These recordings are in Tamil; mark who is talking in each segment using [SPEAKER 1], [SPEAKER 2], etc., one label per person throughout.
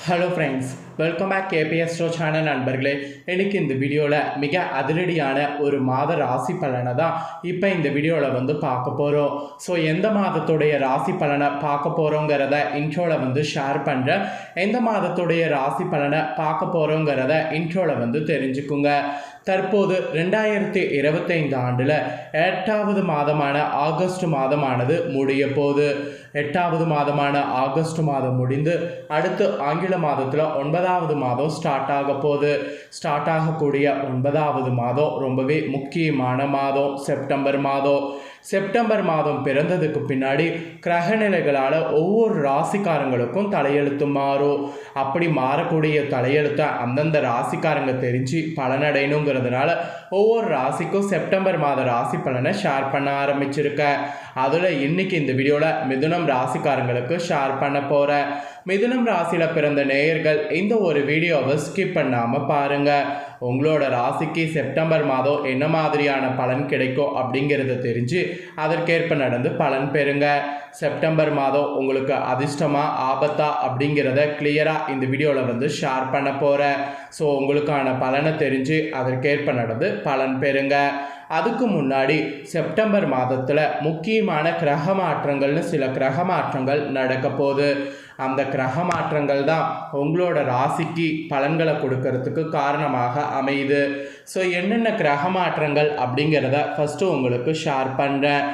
[SPEAKER 1] Hello friends, welcome back KBS show channel நண்பர்களே. எனக்கு இந்த வீடியோவில் மிக அதிரடியான ஒரு மாத ராசி பலனை தான் இப்போ இந்த வீடியோவில் பார்க்க போகிறோம். ஸோ எந்த மாதத்துடைய ராசி பலனை பார்க்க போகிறோங்கிறத இன்ட்ரோவில் ஷேர் பண்ணுறேன். எந்த மாதத்துடைய ராசி பலனை பார்க்க போகிறோங்கிறத இன்ட்ரோவில் தெரிஞ்சுக்குங்க. தற்போது 2025 ஆண்டில் 8வது மாதமான ஆகஸ்ட் மாதமானது முடிய போகுது. 8வது மாதமான ஆகஸ்ட் மாதம் முடிந்து அடுத்து ஆங்கில மாதத்தில் 9வது மாதம் ஸ்டார்ட் ஆக போகுது. ஸ்டார்ட் ஆகக்கூடிய 9வது மாதம் ரொம்பவே முக்கியமான மாதம் செப்டம்பர் மாதம். செப்டம்பர் மாதம் பிறந்ததுக்கு பின்னாடி கிரகநிலைகளால் ஒவ்வொரு ராசிக்காரங்களுக்கும் தலையெழுத்து மாறும். அப்படி மாறக்கூடிய தலையெழுத்தை அந்தந்த ராசிக்காரங்க தெரிஞ்சு பலனடையணுங்கிறதுனால ஒவ்வொரு ராசிக்கும் செப்டம்பர் மாத ராசி பலனை ஷேர் பண்ண ஆரம்பிச்சிருக்கேன். அதில் இன்னைக்கு இந்த வீடியோவில் மிதுனம் ராசிக்காரங்களுக்கு ஷேர் பண்ண போகிறேன். மிதுனம் ராசியில் பிறந்த நேயர்கள் இந்த ஒரு வீடியோவை ஸ்கிப் பண்ணாமல் பாருங்கள். உங்களோட ராசிக்கு செப்டம்பர் மாதம் என்ன மாதிரியான பலன் கிடைக்கும் அப்படிங்கிறத தெரிஞ்சு அதற்கேற்ப நடந்து பலன் பெறுங்க. செப்டம்பர் மாதம் உங்களுக்கு அதிர்ஷ்டமா ஆபத்தா அப்படிங்கிறத கிளியராக இந்த வீடியோவில் ஷேர் பண்ண போகிறேன். ஸோ உங்களுக்கான பலனை தெரிஞ்சு அதற்கேற்ப நடந்து பலன் பெறுங்க. அதுக்கு முன்னாடி செப்டம்பர் மாதத்தில் முக்கியமான கிரக மாற்றங்கள்னு சில கிரக மாற்றங்கள் நடக்க போகுது. அந்த கிரக மாற்றங்கள் தான் உங்களோட ராசிக்கு பலன்களை கொடுக்கறதுக்கு காரணமாக அமையுது. ஸோ என்னென்ன கிரக மாற்றங்கள் அப்படிங்கிறத ஃபஸ்ட்டு உங்களுக்கு ஷேர் பண்ணுறேன்.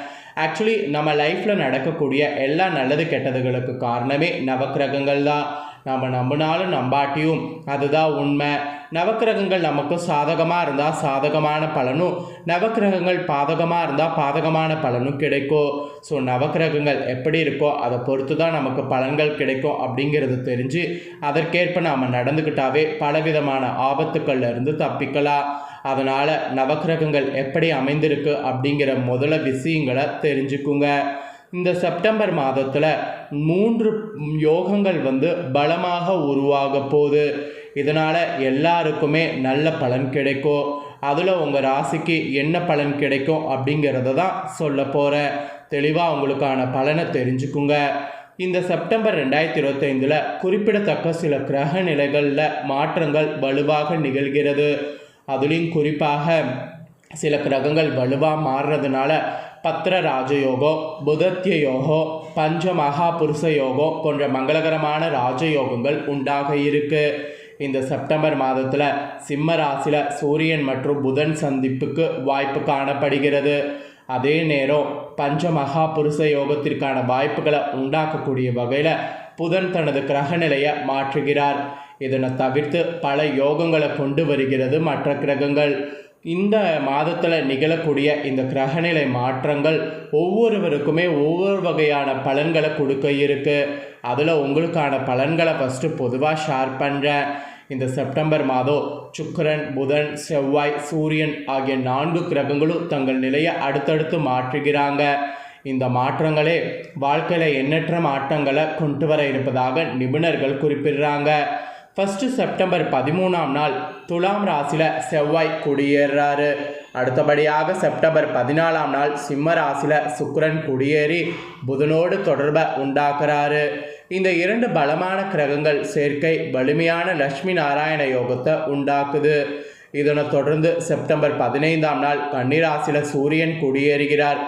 [SPEAKER 1] ஆக்சுவலி நம்ம லைஃப்பில் நடக்கக்கூடிய எல்லா நல்லது கெட்டதுகளுக்கு காரணமே நவக்கிரகங்கள் தான். நம்ம நம்பினாலும் நம்பாட்டியும் அதுதான் உண்மை. நவக்கிரகங்கள் நமக்கு சாதகமாக இருந்தால் சாதகமான பலனும், நவக்கிரகங்கள் பாதகமாக இருந்தால் பாதகமான பலனும் கிடைக்கும். ஸோ நவக்கிரகங்கள் எப்படி இருக்கோ அதை பொறுத்து தான் நமக்கு பலன்கள் கிடைக்கும் அப்படிங்கிறது தெரிஞ்சு அதற்கேற்ப நாம் நடந்துக்கிட்டாவே பலவிதமான ஆபத்துக்கள்ல இருந்து தப்பிக்கலாம். அதனால் நவக்கிரகங்கள் எப்படி அமைந்திருக்கு அப்படிங்கிற முதல விஷயங்களை தெரிஞ்சுக்குங்க. இந்த செப்டம்பர் மாதத்தில் 3 யோகங்கள் பலமாக உருவாக போகுது. இதனால் எல்லாருக்குமே நல்ல பலன் கிடைக்கும். அதில் உங்கள் ராசிக்கு என்ன பலன் கிடைக்கும் அப்படிங்கிறத தான் சொல்ல போகிறேன். தெளிவாக உங்களுக்கான பலனை தெரிஞ்சுக்குங்க. இந்த செப்டம்பர் 2025 குறிப்பிடத்தக்க சில கிரக நிலைகளில் மாற்றங்கள் வலுவாக நிகழ்கிறது. அதுலேயும் குறிப்பாக சில கிரகங்கள் வலுவாக மாறுறதுனால பத்திர ராஜயோகம், புதத்திய யோகம், பஞ்ச மகா புருஷ யோகம் போன்ற மங்களகரமான ராஜயோகங்கள் உண்டாக இருக்கு. இந்த செப்டம்பர் மாதத்தில் சிம்ம ராசியில் சூரியன் மற்றும் புதன் சந்திப்புக்கு வாய்ப்பு காணப்படுகிறது. அதே நேரம் பஞ்ச மகா புருஷ யோகத்திற்கான வாய்ப்புகளை உண்டாக்கக்கூடிய வகையில் புதன் தனது கிரக நிலையை மாற்றுகிறார். இதனை தவிர்த்து பல யோகங்களை கொண்டு வருகிறது மற்ற கிரகங்கள். இந்த மாதத்தில் நிகழக்கூடிய இந்த கிரகநிலை மாற்றங்கள் ஒவ்வொருவருக்குமே ஒவ்வொரு வகையான பலன்களை கொடுக்க இருக்கு. அதில் உங்களுக்கான பலன்களை ஃபஸ்ட்டு பொதுவாக ஷேர் பண்ணுறேன். இந்த செப்டம்பர் மாதம் சுக்கிரன், புதன், செவ்வாய், சூரியன் ஆகிய 4 கிரகங்களும் தங்கள் நிலையை அடுத்தடுத்து மாற்றுகிறாங்க. இந்த மாற்றங்களே வாழ்க்கையில் எண்ணற்ற மாற்றங்களை கொண்டு வர இருப்பதாக நிபுணர்கள் குறிப்பிடுறாங்க. ஃபஸ்ட்டு செப்டம்பர் 13ஆம் நாள் துலாம் ராசியில் செவ்வாய் குடியேறாரு. அடுத்தபடியாக செப்டம்பர் 14ஆம் நாள் சிம்ம ராசியில் சுக்கிரன் குடியேறி புதனோடு தொடர்பை உண்டாக்குறாரு. இந்த 2 பலமான கிரகங்கள் சேர்க்கை வலிமையான லட்சுமி நாராயண யோகத்தை உண்டாக்குது. இதனை தொடர்ந்து செப்டம்பர் 15ஆம் நாள் கன்னிராசியில் சூரியன் குடியேறுகிறார்.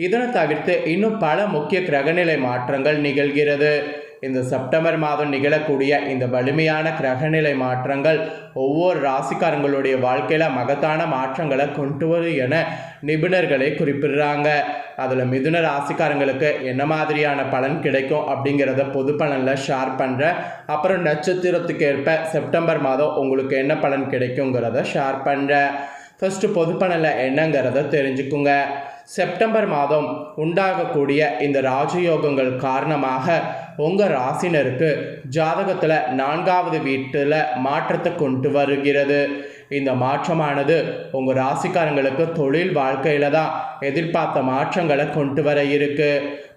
[SPEAKER 1] இதனை தவிர்த்து இன்னும் பல முக்கிய கிரகநிலை மாற்றங்கள் நிகழ்கிறது. இந்த செப்டம்பர் மாதம் நிகழக்கூடிய இந்த வலிமையான கிரகநிலை மாற்றங்கள் ஒவ்வொரு ராசிக்காரங்களுடைய வாழ்க்கையில் மகத்தான மாற்றங்களை கொண்டு வரும் என நிபுணர்களே குறிப்பிடுறாங்க. அதில் மிதுன ராசிக்காரங்களுக்கு என்ன மாதிரியான பலன் கிடைக்கும் அப்படிங்கிறத பொது பலனில் ஷேர் பண்ணுறேன். அப்புறம் நட்சத்திரத்துக்கு ஏற்ப செப்டம்பர் மாதம் உங்களுக்கு என்ன பலன் கிடைக்குங்கிறத ஷேர் பண்ணுறேன். ஃபஸ்ட்டு பொது பலனில் என்னங்கிறத தெரிஞ்சுக்குங்க. செப்டம்பர் மாதம் உண்டாகக்கூடிய இந்த ராஜயோகங்கள் காரணமாக உங்கள் ராசினருக்கு ஜாதகத்தில் 4வது வீட்டில் மாற்றத்தை கொண்டு வருகிறது. இந்த மாற்றமானது உங்கள் ராசிக்காரங்களுக்கு தொழில் வாழ்க்கையில் தான் எதிர்பார்த்த மாற்றங்களை கொண்டு வர இருக்கு.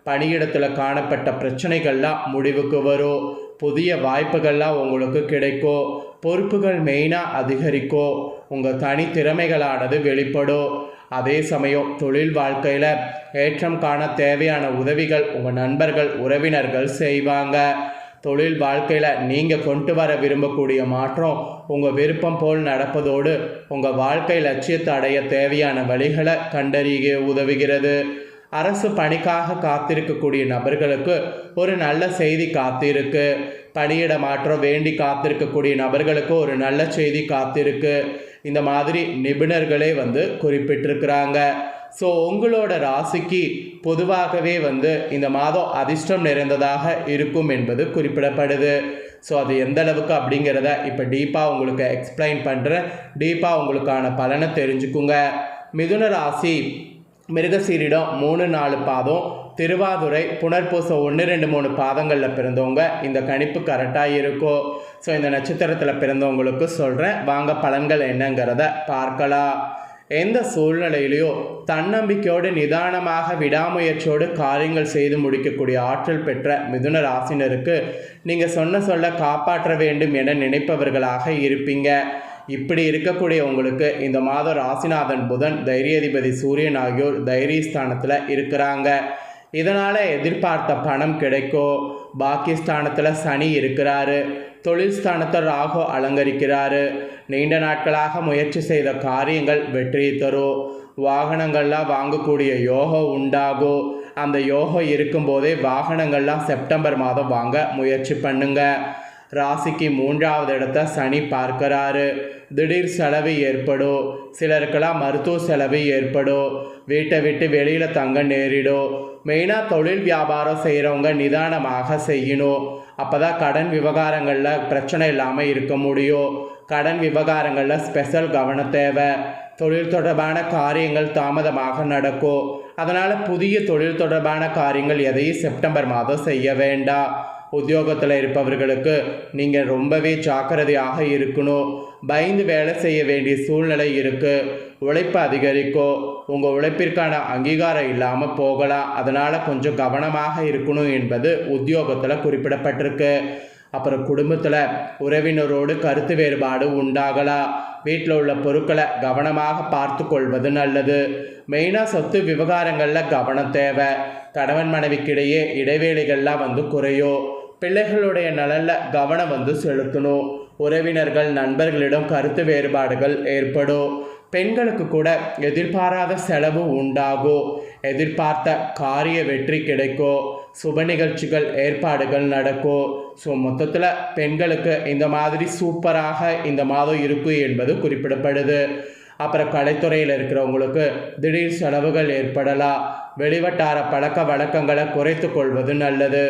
[SPEAKER 1] பணியிடத்தில் காணப்பட்ட பிரச்சனைகள்லாம் முடிவுக்கு வரும். புதிய வாய்ப்புகள்லாம் உங்களுக்கு கிடைக்கும். பொறுப்புகள் மெயினாக அதிகரிக்கும். உங்கள் தனித்திறமைகளானது வெளிப்படும். அதே சமயம் தொழில் வாழ்க்கையில் ஏற்றம் காண தேவையான உதவிகள் உங்கள் நண்பர்கள், உறவினர்கள் செய்வாங்க. தொழில் வாழ்க்கையில் நீங்கள் கொண்டு வர விரும்பக்கூடிய மாற்றம் உங்கள் விருப்பம் போல் நடப்பதோடு உங்கள் வாழ்க்கை லட்சியத்தை அடைய தேவையான வழிகளை கண்டறிய உதவுகிறது. அரசு பணிக்காக காத்திருக்கக்கூடிய நபர்களுக்கு ஒரு நல்ல செய்தி காத்திருக்கு. பணியிட மாற்றம் வேண்டி காத்திருக்கக்கூடிய நபர்களுக்கு ஒரு நல்ல செய்தி காத்திருக்கு. இந்த மாதிரி நிபுணர்களே குறிப்பிட்டிருக்கிறாங்க. ஸோ உங்களோட ராசிக்கு பொதுவாகவே இந்த மாதம் அதிர்ஷ்டம் நிறைந்ததாக இருக்கும் என்பது குறிப்பிடப்படுது. ஸோ அது எந்த அளவுக்கு அப்படிங்கிறத இப்போ டீப்பாக உங்களுக்கு எக்ஸ்பிளைன் பண்ணுறேன். டீப்பாக உங்களுக்கான பலனை தெரிஞ்சுக்குங்க. மிதுன ராசி மிருகசீரிடம் 3-4 பாதம், திருவாதுரை புனர்பூசம் 1-2-3 பாதங்களில் பிறந்தவங்க இந்த கணிப்பு கரெக்டாக இருக்கும். ஸோ இந்த நட்சத்திரத்தில் பிறந்தவங்களுக்கு சொல்கிறேன், வாங்க பலன்கள் என்னங்கிறத பார்க்கலாம். எந்த சூழ்நிலையிலையோ தன்னம்பிக்கையோடு நிதானமாக விடாமுயற்சியோடு காரியங்கள் செய்து முடிக்கக்கூடிய ஆற்றல் பெற்ற மிதுன ராசினருக்கு நீங்கள் சொல்ல காப்பாற்ற வேண்டும் என நினைப்பவர்களாக இருப்பீங்க. இப்படி இருக்கக்கூடிய உங்களுக்கு இந்த மாதம் ராசிநாதன் புதன், தைரியதிபதி சூரியன் ஆகியோர் தைரியஸ்தானத்தில் இருக்கிறாங்க. இதனால் எதிர்பார்த்த பணம் கிடைக்கும். பாக்கியஸ்தானத்தில் சனி இருக்கிறாரு. தொழில் ஸ்தானத்தை ராகு அலங்கரிக்கிறாரு. நீண்ட நாட்களாக முயற்சி செய்த காரியங்கள் வெற்றி தரும். வாகனங்கள்லாம் வாங்கக்கூடிய யோகம் உண்டாகும். அந்த யோகம் இருக்கும்போதே வாகனங்கள்லாம் செப்டம்பர் மாதம் வாங்க முயற்சி பண்ணுங்க. ராசிக்கு 3வது இடத்த சனி பார்க்கிறாரு. திடீர் செலவு ஏற்படும். சிலருக்கெல்லாம் மருத்துவ செலவு ஏற்படும். வீட்டை விட்டு வெளியில் தங்க நேரிடும். மெயினாக தொழில் வியாபாரம் செய்கிறவங்க நிதானமாக செய்யணும். அப்போ தான் கடன் விவகாரங்களில் பிரச்சனை இல்லாமல் இருக்க முடியும். கடன் விவகாரங்களில் ஸ்பெஷல் கவனம் தேவை. தொழில் தொடர்பான காரியங்கள் தாமதமாக நடக்கும். அதனால் புதிய தொழில் தொடர்பான காரியங்கள் எதையும் செப்டம்பர் மாதம் செய்ய வேண்டாம். உத்தியோகத்தில் இருப்பவர்களுக்கு நீங்கள் ரொம்பவே ஜாக்கிரதையாக இருக்கணும். பயந்து வேலை செய்ய வேண்டிய சூழ்நிலை இருக்குது. உழைப்பு அதிகரிக்கும். உங்கள் உழைப்பிற்கான அங்கீகாரம் இல்லாமல் போகலாம். அதனால் கொஞ்சம் கவனமாக இருக்கணும் என்பது உத்தியோகத்தில் குறிப்பிடப்பட்டிருக்கு. அப்புறம் குடும்பத்தில் உறவினரோடு கருத்து வேறுபாடு உண்டாகலாம். வீட்டில் உள்ள பொருட்களை கவனமாக பார்த்து கொள்வது நல்லது. மெயினாக சொத்து விவகாரங்களில் கவனம் தேவை. கணவன் மனைவிக்கிடையே இடைவேளைகள்லாம் குறையும். பிள்ளைகளுடைய நலனில் கவனம் செலுத்தணும். உறவினர்கள் நண்பர்களிடம் கருத்து வேறுபாடுகள் ஏற்படும். பெண்களுக்கு கூட எதிர்பாராத செலவு உண்டாகும். எதிர்பார்த்த காரிய வெற்றி கிடைக்கும். சுப நிகழ்ச்சிகள் ஏற்பாடுகள் நடக்கும். ஸோ மொத்தத்தில் பெண்களுக்கு இந்த மாதிரி சூப்பராக இந்த மாதம் இருக்கும் என்பது குறிப்பிடப்படுது. அப்புறம் கலைத்துறையில் இருக்கிறவங்களுக்கு திடீர் செலவுகள் ஏற்படலாம். வெளிவட்டார பழக்க வழக்கங்களை குறைத்து கொள்வது நல்லது.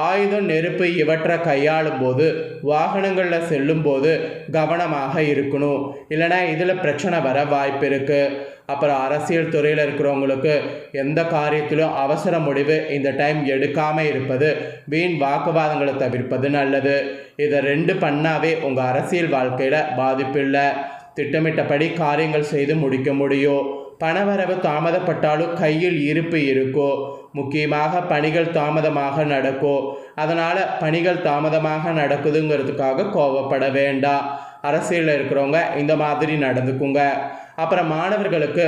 [SPEAKER 1] ஆயுதம், நெருப்பு இவற்றை கையாளும் போது வாகனங்களில் செல்லும் போது கவனமாக இருக்கணும். இல்லைனா இதில் பிரச்சனை வர வாய்ப்பு இருக்குது. அப்புறம் அரசியல் துறையில் இருக்கிறவங்களுக்கு எந்த காரியத்திலும் அவசர முடிவு இந்த டைம் எடுக்காமல் இருப்பது, வீண் வாக்குவாதங்களை தவிர்ப்பது நல்லது. இதை 2 பண்ணாவே உங்கள் அரசியல் வாழ்க்கையில் பாதிப்பில்லை. திட்டமிட்டபடி காரியங்கள் செய்து முடிக்க முடியும். பணவரவு தாமதப்பட்டாலும் கையில் இருப்பு இருக்கும். முக்கியமாக பணிகள் தாமதமாக நடக்கும். அதனால் பணிகள் தாமதமாக நடக்குதுங்கிறதுக்காக கோபப்பட வேண்டாம். அரசியலில் இருக்கிறவங்க இந்த மாதிரி நடந்துக்குங்க. அப்புறம் மாணவர்களுக்கு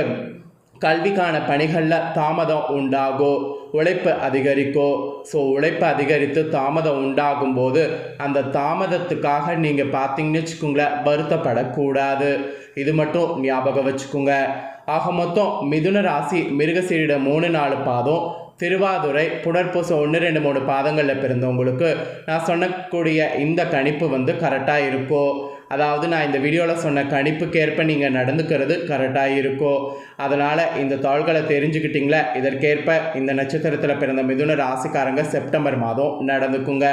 [SPEAKER 1] கல்விக்கான பணிகளில் தாமதம் உண்டாகும். உழைப்பு அதிகரிக்கும். ஸோ உழைப்பு அதிகரித்து தாமதம் உண்டாகும் போது அந்த தாமதத்துக்காக நீங்கள் பார்த்தீங்கன்னு வச்சுக்கோங்களேன், வருத்தப்படக்கூடாது. இது மட்டும் ஞாபகம் வச்சுக்கோங்க. ஆக மொத்தம் மிதுன ராசி மிருகசீரிடம் 3-4 பாதம், திருவாதுரை புனர்பூசம் 1-2-3 பாதங்களில் பிறந்தவங்களுக்கு நான் சொன்னக்கூடிய இந்த கணிப்பு கரெக்டாக இருக்கும். அதாவது நான் இந்த வீடியோவில் சொன்ன கணிப்புக்கேற்ப நீங்கள் நடந்துக்கிறது கரெக்டாக இருக்கும். அதனால் இந்த தாள்களை தெரிஞ்சுக்கிட்டிங்களே, இதற்கேற்ப இந்த நட்சத்திரத்தில் பிறந்த மிதுன ராசிக்காரங்க செப்டம்பர் மாதம் நடந்துக்குங்க.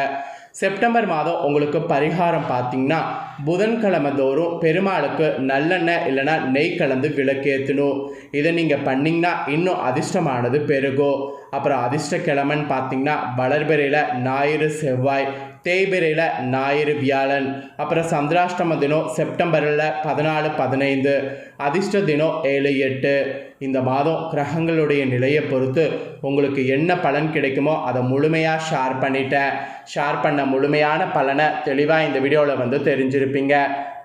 [SPEAKER 1] செப்டம்பர் மாதம் உங்களுக்கு பரிகாரம் பார்த்திங்கன்னா, புதன்கிழமை தோறும் பெருமாளுக்கு நல்லெண்ணெய் இல்லைனா நெய் கலந்து விளக்கேற்றணும். இதை நீங்கள் பண்ணிங்கன்னா இன்னும் அதிர்ஷ்டமானது பெருகும். அப்புறம் அதிர்ஷ்ட கிழமைன்னு பார்த்திங்கன்னா, வளர்பிறையில் ஞாயிறு செவ்வாய், தேய்பிறையில் ஞாயிறு வியாழன். அப்புறம் சந்திராஷ்டம தினம் செப்டம்பரில் 14-15, அதிர்ஷ்ட தினம் 7-8. இந்த மாதம் கிரகங்களுடைய நிலையை பொறுத்து உங்களுக்கு என்ன பலன் கிடைக்குமோ அதை முழுமையாக ஷேர் பண்ணிட்டேன். ஷேர் பண்ண முழுமையான பலனை தெளிவாக இந்த வீடியோவில் வந்து தெரிஞ்சிருப்பீங்க.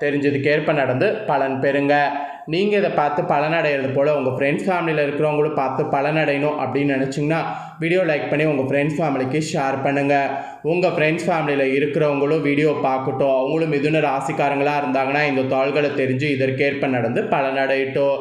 [SPEAKER 1] தெரிஞ்சதுக்கேற்ப நடந்து பலன் பெறுங்க. நீங்கள் இதை பார்த்து பலனடைகிறது போல் உங்கள் ஃப்ரெண்ட்ஸ் ஃபேமிலியில் இருக்கிறவங்களும் பார்த்து பலனடையணும் அப்படின்னு நினச்சிங்கன்னா வீடியோ லைக் பண்ணி உங்கள் ஃப்ரெண்ட்ஸ் ஃபேமிலிக்கு ஷேர் பண்ணுங்கள். உங்கள் ஃப்ரெண்ட்ஸ் ஃபேமிலியில் இருக்கிறவங்களும் வீடியோ பார்க்கட்டும். அவங்களும் மிதுன ராசிக்காரங்களாக இருந்தாங்கன்னா இந்த தாள்களை தெரிஞ்சு இதற்கேற்ப நடந்து பலனடையட்டும்.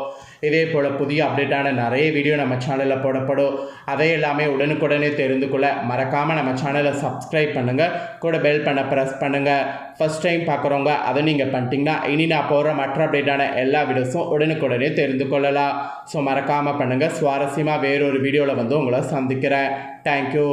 [SPEAKER 1] இதே போல் புதிய அப்டேட்டான நிறைய வீடியோ நம்ம சேனலில் போடப்படும். அதை எல்லாமே உடனுக்குடனே தெரிந்து கொள்ள மறக்காமல் நம்ம சேனலை சப்ஸ்கிரைப் பண்ணுங்கள். கூட பெல் பண்ண ப்ரெஸ் பண்ணுங்கள். ஃபஸ்ட் டைம் பார்க்குறவங்க அதை நீங்கள் பண்ணிட்டீங்கன்னா இனி நான் போகிற மற்ற அப்டேட்டான எல்லா வீடியோஸும் உடனுக்குடனே தெரிந்து கொள்ளலாம். ஸோ மறக்காமல் பண்ணுங்கள். சுவாரஸ்யமாக வேறொரு வீடியோவில் வந்து உங்களை சந்திக்கிறேன். தேங்க்யூ.